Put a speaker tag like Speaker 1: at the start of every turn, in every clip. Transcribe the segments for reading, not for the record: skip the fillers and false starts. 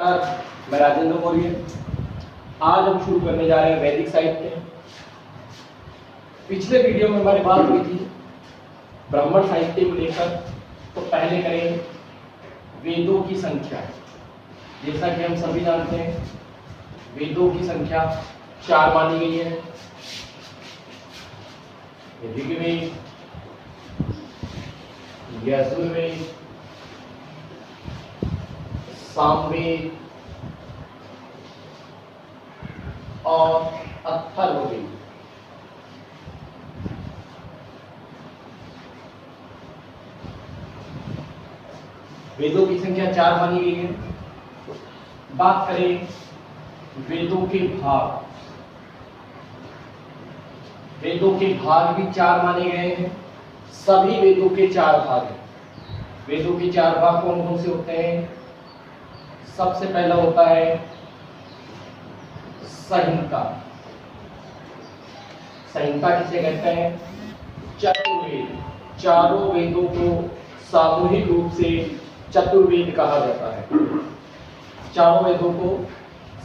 Speaker 1: नमस्कार, मैं राजेंद्र मौर्य। आज हम शुरू करने जा रहे हैं वैदिक साहित्य। पिछले वीडियो में हमारी बात हुई थी ब्राह्मण साहित्य को लेकर। तो पहले करें वेदों की संख्या। जैसा कि हम सभी जानते हैं वेदों की संख्या 4 मानी गई है। ऋग्वेद, यजुर्वेद, सामवेद और अथर्ववेद। वेदों की संख्या 4 मानी गई है। बात करें वेदों के भाग। वेदों के भाग भी 4 माने गए हैं। सभी वेदों के 4 भाग हैं। वेदों के 4 भाग कौन कौन से होते हैं? सबसे पहला होता है संहिता। संहिता किसे कहते हैं? चतुर्वेद। चारों वेदों को सामूहिक रूप से चतुर्वेद कहा जाता है। चारों वेदों को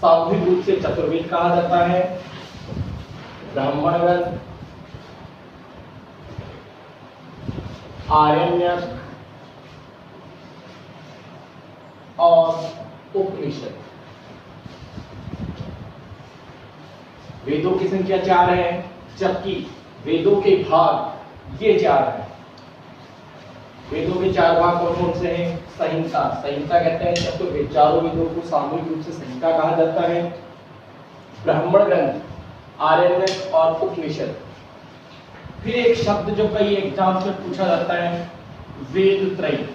Speaker 1: सामूहिक रूप से चतुर्वेद कहा जाता है। ब्राह्मण ग्रंथ, आरण्यक और उपनिषद। वेदों की संख्या 4 है, जबकि वेदों के भाग ये 4 हैं। वेदों के 4 भाग कौन कौन से हैं? संहिता। संहिता कहते हैं चतुर्वेद। चारों वेदों को सामूहिक रूप से संहिता कहा जाता है। ब्राह्मण ग्रंथ, आरण्यक और उपनिषद। फिर एक शब्द जो कई एग्जाम्स में पूछा जाता है, वेद त्रयी।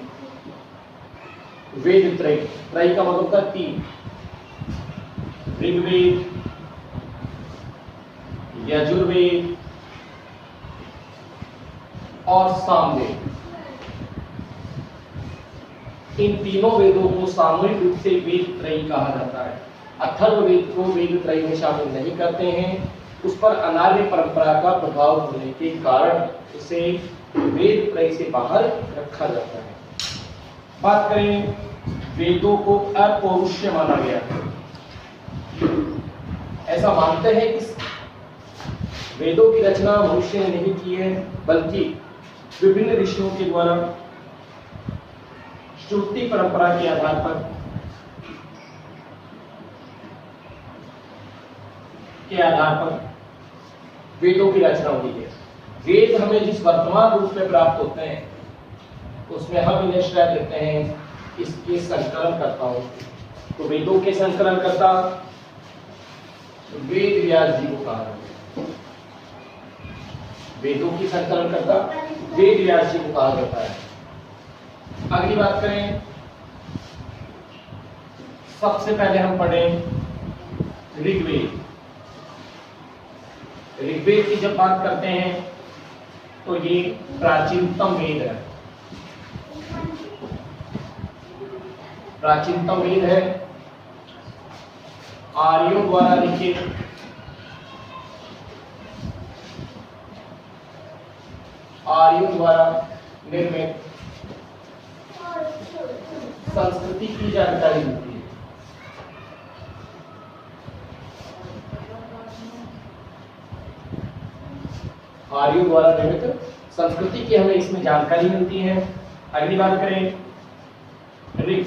Speaker 1: वेद त्रयी, त्रयी का मतलब होता है 3। ऋग्वेद, यजुर्वेद और सामवेद। इन तीनों वेदों को सामूहिक रूप से वेद त्रयी कहा जाता है। अथर्ववेद को वेद त्रयी में शामिल नहीं करते हैं। उस पर अनार्य परंपरा का प्रभाव होने के कारण इसे वेद त्रयी से बाहर रखा जाता है। बात करें वेदों को अपौरुषेय माना गया है। ऐसा मानते हैं कि वेदों की रचना मनुष्य ने नहीं की है, बल्कि विभिन्न ऋषियों के द्वारा श्रुति परंपरा के आधार पर वेदों की रचना हुई है। वेद हमें जिस वर्तमान रूप में प्राप्त होते हैं उसमें हम इन्हें श्रेय देते हैं इसके संकलन करता हूं। तो वेदों के संकलन करता वेद व्यास जी को कहा जाता है। वेदों की संकलन करता वेद व्यास जी को कहा जाता है। अगली बात करें, सबसे पहले हम पढ़ें ऋग्वेद। ऋग्वेद की जब बात करते हैं तो ये प्राचीनतम वेद है। प्राचीनतम वेद है, आर्यों द्वारा लिखित, आर्यों द्वारा निर्मित संस्कृति की जानकारी होती है। आर्यों द्वारा निर्मित संस्कृति की हमें इसमें जानकारी मिलती है। अगली बात करें ऋग।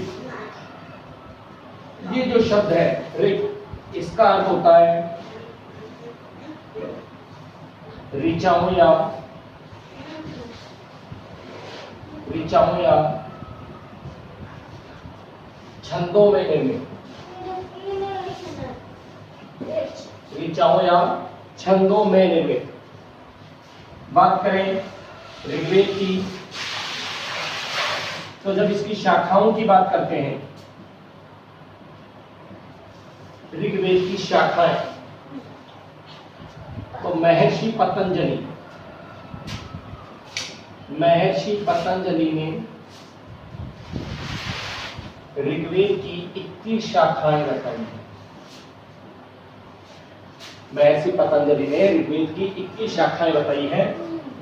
Speaker 1: ये जो शब्द है ऋग, इसका अर्थ होता है ऋचाओं या छंदों में निर्मित। ऋचाओं या छंदों में निर्मित। बात करें ऋग्वेद की, तो जब इसकी शाखाओं की बात करते हैं, ऋग्वेद की शाखाएं, तो महर्षि पतंजलि ने ऋग्वेद की 21 शाखाएं बताई हैं। महर्षि पतंजलि ने ऋग्वेद की 21 शाखाएं बताई हैं,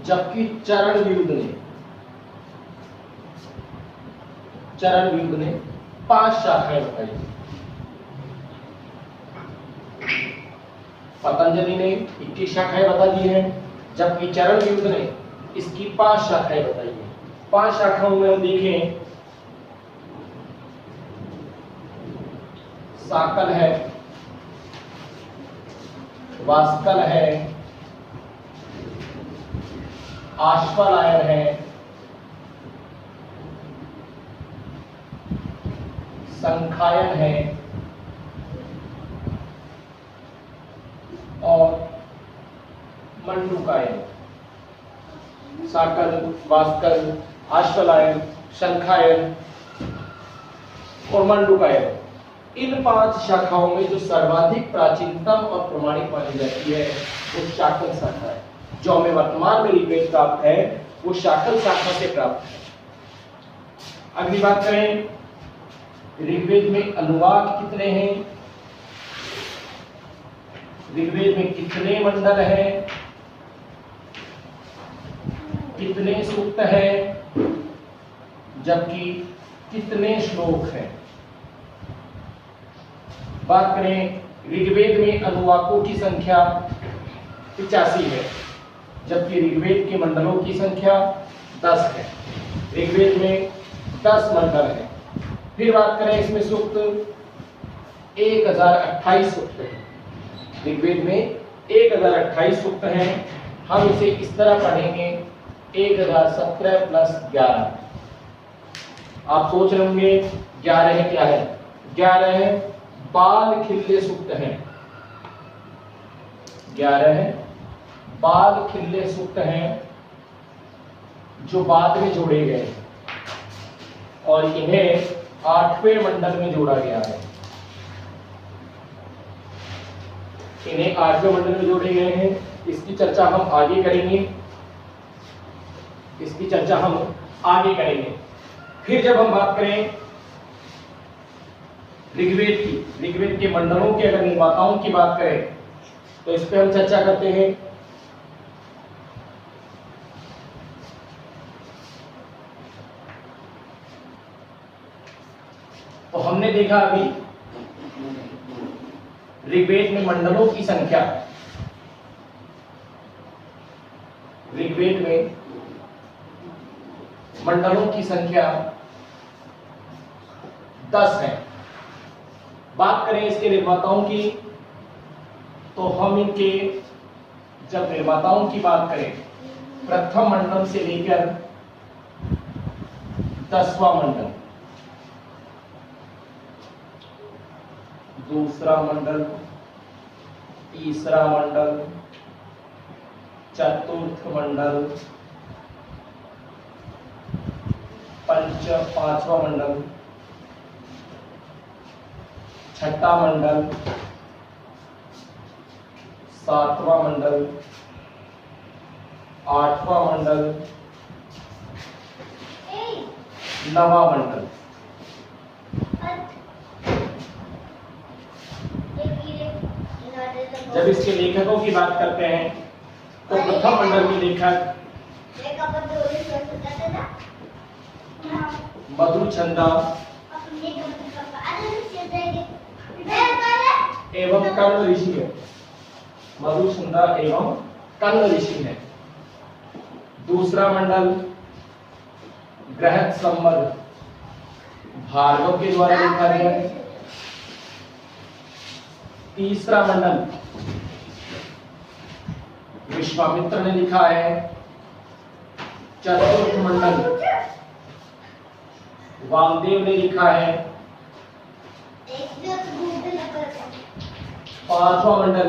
Speaker 1: जबकि चरणव्यूध ने 5 शाखाएं बताई। पतंजलि ने 21 शाखाएं बता दी हैं, जबकि चरण व्यूध ने इसकी 5 शाखाएं बताई हैं। 5 शाखाओं में हम देखें, साकल है, वास्कल है, आश्वलायन है, संखायन है और मंडूकायन। साकल, वास्कल, आश्वलायन, शंखायन और मंडूकायन, इन 5 शाखाओं में जो सर्वाधिक प्राचीनतम और प्रमाणिक मानी जाती है वो शाकल शाखा है। जो हमें वर्तमान में ऋग्वेद प्राप्त है वो शाकल शाखा से प्राप्त है। अगली बात करें, ऋग्वेद में अनुवाक कितने हैं, ऋग्वेद में कितने मंडल हैं, कितने सूक्त हैं, जबकि कितने श्लोक हैं। बात करें, ऋग्वेद में अनुवाकों की संख्या 85 है, जबकि ऋग्वेद के मंडलों की संख्या 10 है। ऋग्वेद में 10 मंडल हैं। फिर बात करें, इसमें सूक्त 1028 सूक्त हैं। ऋग्वेद में 1028 सूक्त हैं। हम इसे इस तरह पढ़ेंगे 1017 प्लस 11। आप सोच रहे होंगे 11 क्या है? 11 बाल खिल्ले सूक्त हैं। 11 बाल खिल्ले सूक्त हैं जो बाद में जोड़े गए हैं और इन्हें 8वें मंडल में जोड़ा गया है। इन्हें 8वें मंडल में जोड़े गए हैं। इसकी चर्चा हम आगे करेंगे। फिर जब हम बात करें ऋग्वेद की, ऋग्वेद के मंडलों के अगर निर्माताओं की बात करें तो इस पे हम चर्चा करते हैं। तो हमने देखा अभी ऋग्वेद में मंडलों की संख्या, ऋग्वेद में मंडलों की संख्या 10 है। बात करें इसके निर्माताओं की तो हम इनके जब निर्माताओं की बात करें, प्रथम मंडल से लेकर 10वां मंडल, दूसरा मंडल, तीसरा मंडल, चतुर्थ मंडल, पांचवा मंडल, छठा मंडल, सातवां मंडल, आठवां मंडल, नवां मंडल। जब इसके लेखकों की बात करते हैं तो प्रथम मंडल के लेखक मधुचंदा एवं कर्ण ऋषि है। मधुचंदा एवं कर्ण ऋषि है। दूसरा मंडल बृहत संवद भार्गव के द्वारा लिखा गया है। तीसरा मंडल विश्वामित्र ने लिखा है। चतुर्थ मंडल वामदेव ने लिखा है। पांचवा मंडल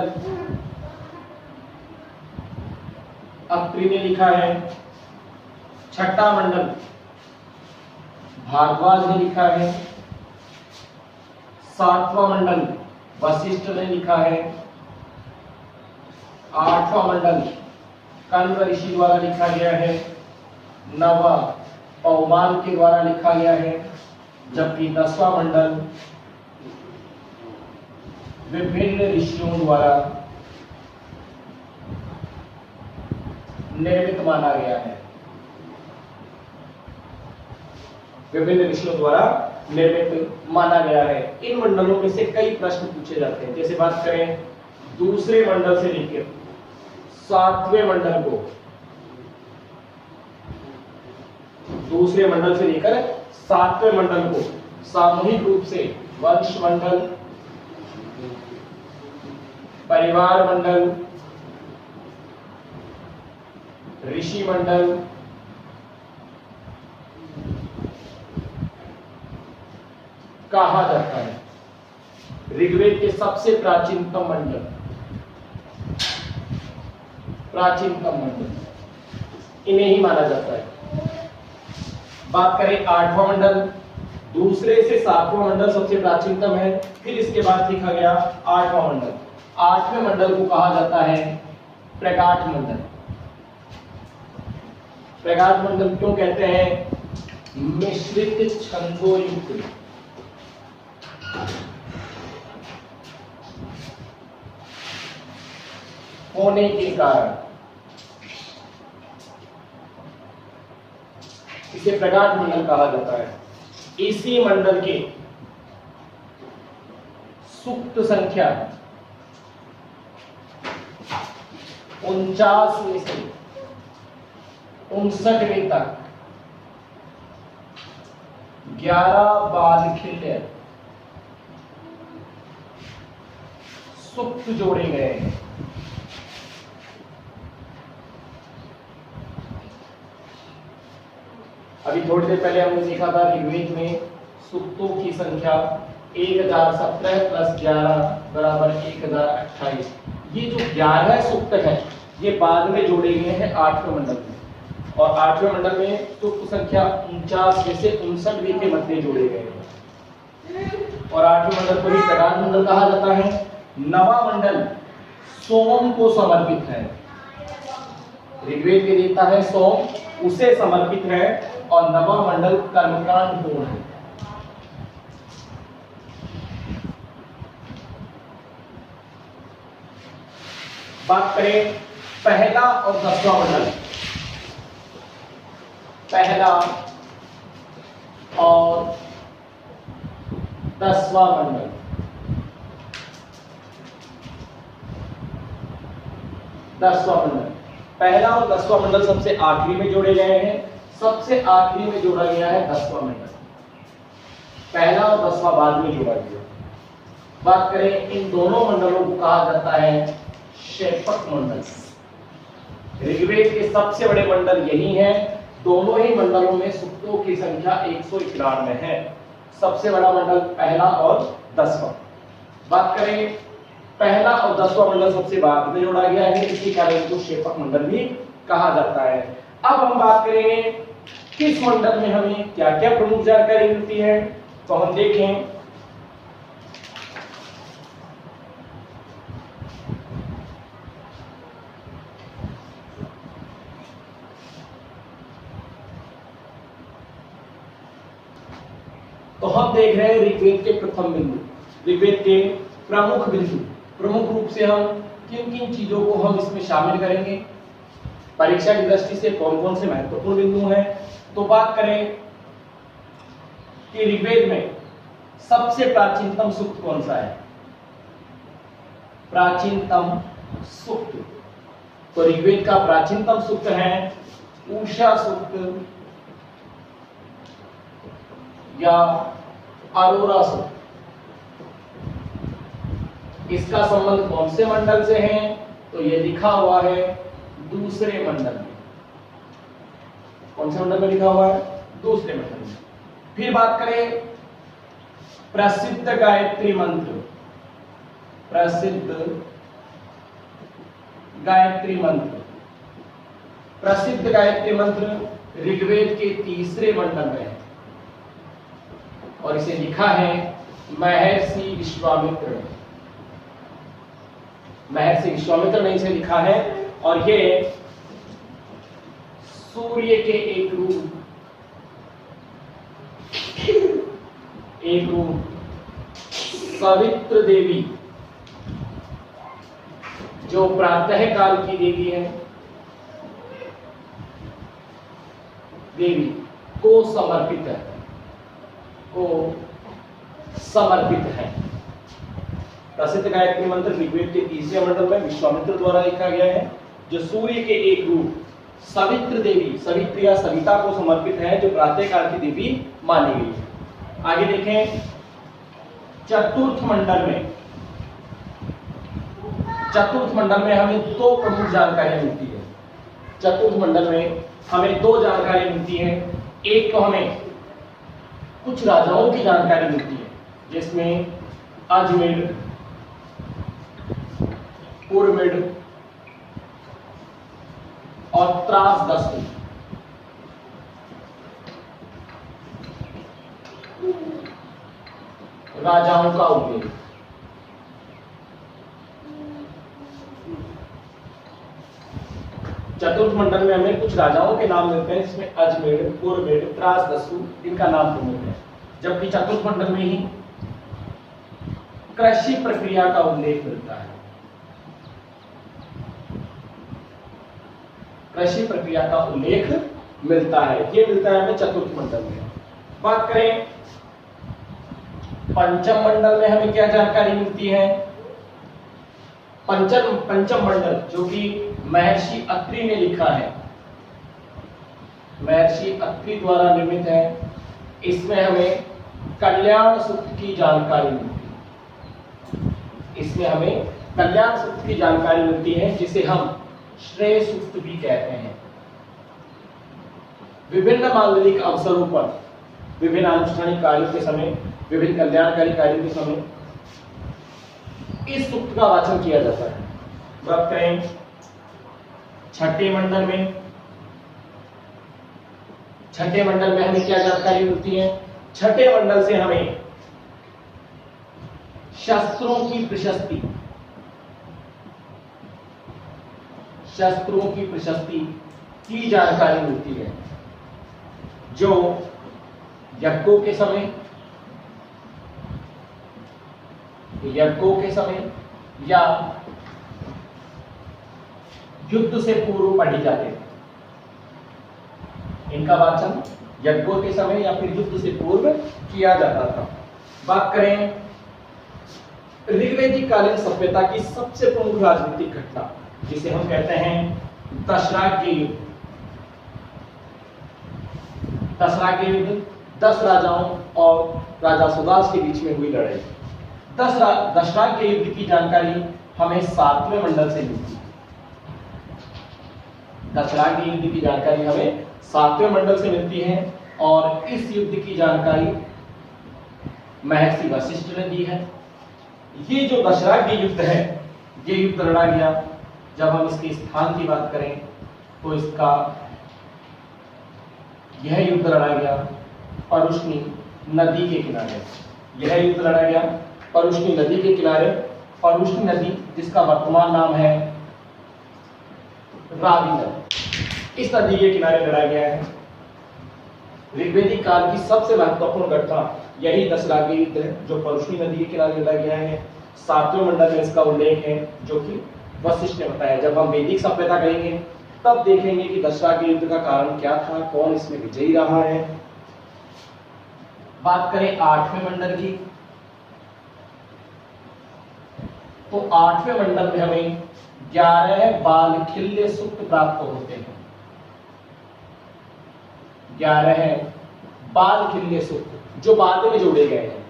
Speaker 1: अत्रि ने लिखा है। छठा मंडल भारद्वाज ने लिखा है। सातवां मंडल वशिष्ठ ने लिखा है। आठवां मंडल कण्व ऋषि द्वारा लिखा गया है। नवा पौमान के द्वारा लिखा गया है। जबकि 10वां मंडल विभिन्न ऋषियों द्वारा निर्मित माना गया है। विभिन्न ऋषियों द्वारा निर्मित माना गया है। इन मंडलों में से कई प्रश्न पूछे जाते हैं। जैसे बात करें दूसरे मंडल से लेकर सातवें मंडल को, दूसरे मंडल से लेकर सातवें मंडल को सामूहिक रूप से वंश मंडल, परिवार मंडल, ऋषि मंडल, कहा जाता है। ऋग्वेद के सबसे प्राचीनतम मंडल, इन्हें ही माना जाता है। बात करें आठवां मंडल, दूसरे से सातवां मंडल सबसे प्राचीनतम है, फिर इसके बाद लिखा गया आठवां मंडल। आठवें मंडल को कहा जाता है प्रगाठ मंडल। प्रगाठ मंडल क्यों कहते हैं? मिश्रित छंदोयुक्त होने के कारण इसे प्रगाठ मंडल कहा जाता है। इसी मंडल के सूक्त संख्या 49 में से 59वें तक 11 बालखिल्य सूक्त जोड़े गए हैं। अभी थोड़ी देर पहले हमने देखा था ऋग्वेद में सूक्तों की संख्या 1017 प्लस 11 बराबर 1028। ये जो 11 सूक्त है ये बाद में जोड़े गए हैं 8वें मंडल में, और 8वें मंडल में सूक्त संख्या 49 में से 59वें के मध्य जोड़े गए हैं, और 8वें मंडल को भी प्रगाठ मंडल कहा जाता है। नवा मंडल सोम को समर्पित है। ऋग्वेद के देवता है सोम, उसे समर्पित है, और नवा मंडल कर्मकांड पूर्ण है। बात करें पहला और 10वां मंडल, पहला और 10वां मंडल। पहला और 10वां मंडल सबसे आखिरी में जोड़े गए हैं। सबसे आखिरी में जोड़ा गया है 10वां मंडल, पहला और 10वां बाद में जोड़ा गया। बात करें इन दोनों मंडलों को कहा जाता है क्षेपक मंडल। ऋग्वेद के सबसे बड़े मंडल यही है। दोनों ही मंडलों में सूक्तों की संख्या 191 है। सबसे बड़ा मंडल पहला और 10वां। बात करें पहला और 10वां मंडल सबसे बाद में जोड़ा गया है, इसी कारण इसको क्षेपक मंडल भी कहा जाता है। अब हम बात करेंगे किस मंडल में हमें क्या क्या प्रमुख जानकारी मिलती है, तो हम देखें तो हम देख रहे हैं ऋग्वेद के प्रथम बिंदु, ऋग्वेद के प्रमुख बिंदु। प्रमुख रूप से हम किन किन चीजों को हम इसमें शामिल करेंगे, परीक्षा की दृष्टि से कौन कौन से महत्वपूर्ण बिंदु हैं। तो बात करें कि ऋग्वेद में सबसे प्राचीनतम सूक्त कौन सा है? प्राचीनतम सूक्त, तो ऋग्वेद का प्राचीनतम सूक्त है उषा सूक्त या अरोरा सूक्त। इसका संबंध कौन से मंडल से है? तो ये लिखा हुआ है दूसरे मंडल में। कौन से मंडल में लिखा हुआ है? दूसरे मंडल में। फिर बात करें प्रसिद्ध गायत्री मंत्र, प्रसिद्ध गायत्री मंत्र। प्रसिद्ध गायत्री मंत्र ऋग्वेद के तीसरे मंडल में है, और इसे लिखा है महर्षि विश्वामित्र ने। महर्षि विश्वामित्र ने इसे लिखा है, और ये सूर्य के एक रूप सवित्र देवी, जो प्रातः काल की देवी है, देवी को समर्पित है, प्रसिद्ध गायत्री मंत्र ऋग्वेद के 30वें मंडल में विश्वामित्र द्वारा लिखा गया है, जो सूर्य के एक रूप सवित्र देवी, सवित्र या सविता को समर्पित है, जो प्रातःकाल की देवी मानी गई है। आगे देखें, चतुर्थ मंडल में हमें दो प्रमुख जानकारियां मिलती है। चतुर्थ मंडल में हमें दो जानकारी मिलती है। एक तो हमें कुछ राजाओं की जानकारी मिलती है, जिसमें अजमेर, उर्मिड और त्रासदस्ती राजाओं का उल्लेख। चतुर्थ मंडल में हमें कुछ राजाओं के नाम मिलते हैं, जिसमें अजमेर, उर्मिड, त्रासदस्सु इनका नाम प्रमुख है। जबकि चतुर्थ मंडल में ही कृषि प्रक्रिया का उल्लेख मिलता है। कृषि प्रक्रिया का उल्लेख मिलता है, ये मिलता है हमें चतुर्थ मंडल में। बात करें पंचम मंडल में हमें क्या जानकारी मिलती है। पंचम मंडल जो कि महर्षि अत्रि ने लिखा है, महर्षि अत्रि द्वारा निर्मित है, इसमें हमें कल्याण सूक्त की जानकारी मिलती है। इसमें हमें कल्याण सूक्त की जानकारी मिलती है, जिसे हम श्रेय सूक्त भी कहते हैं। विभिन्न मांगलिक अवसरों पर, विभिन्न अनुष्ठानिक कार्यों के समय, विभिन्न कल्याणकारी कार्यों के समय इस सूक्त का वाचन किया जाता है। बात करें छठे मंडल में, छठे मंडल में हमें क्या जानकारी मिलती है। छठे मंडल से हमें शस्त्रों की प्रशस्ति, शस्त्रों की प्रशस्ति की जानकारी मिलती है, जो यज्ञों के समय या युद्ध से पूर्व पढ़ी जाते थे। इनका वाचन यज्ञों के समय या फिर युद्ध से पूर्व किया जाता था। बात करें ऋग्वैदिक कालीन सभ्यता की सबसे प्रमुख राजनीतिक घटना, जिसे हम कहते हैं दशराग्य युद्ध। दशराग्य युद्ध 10 राजाओं और राजा सुदास के बीच में हुई लड़ाई। दशराग्य युद्ध की जानकारी हमें 7वें मंडल से मिलती है। दशराग्य युद्ध की जानकारी हमें 7वें मंडल से मिलती है, और इस युद्ध की जानकारी महर्षि वशिष्ठ ने दी है। ये जो दशराग्य युद्ध है, ये युद्ध लड़ा गया, जब हम इसके स्थान की बात करें तो इसका यह युद्ध लड़ा गया परुष्णी नदी के किनारे। यह युद्ध लड़ा गया परुष्णी नदी के किनारे। परुष्णी नदी जिसका वर्तमान नाम है रावी नदी, इस नदी के किनारे लड़ा गया है। ऋग्वैदिक काल की सबसे महत्वपूर्ण घटना यही दशराग्य युद्ध है, जो परुष्णी नदी के किनारे लड़ा गया है। 7वें मंडल में इसका उल्लेख है, जो कि वशिष्ठ ने बताया। जब हम वैदिक सभ्यता करेंगे तब देखेंगे कि दशराग्य युद्ध का कारण क्या था, कौन इसमें विजयी रहा है। बात करें 8वें मंडल की, तो 8वें मंडल में हमें 11 बालखिल्य सूक्त प्राप्त होते हैं। 11 बालखिल्य सूक्त जो बाद में जोड़े गए हैं,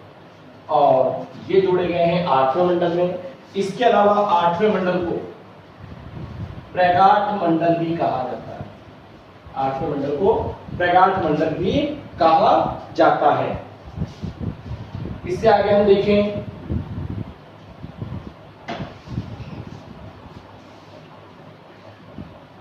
Speaker 1: और ये जोड़े गए हैं 8वें मंडल में। इसके अलावा 8वें मंडल को प्रगाठ मंडल भी कहा जाता है। 8वें मंडल को प्रगाठ मंडल भी कहा जाता है। इससे आगे हम देखें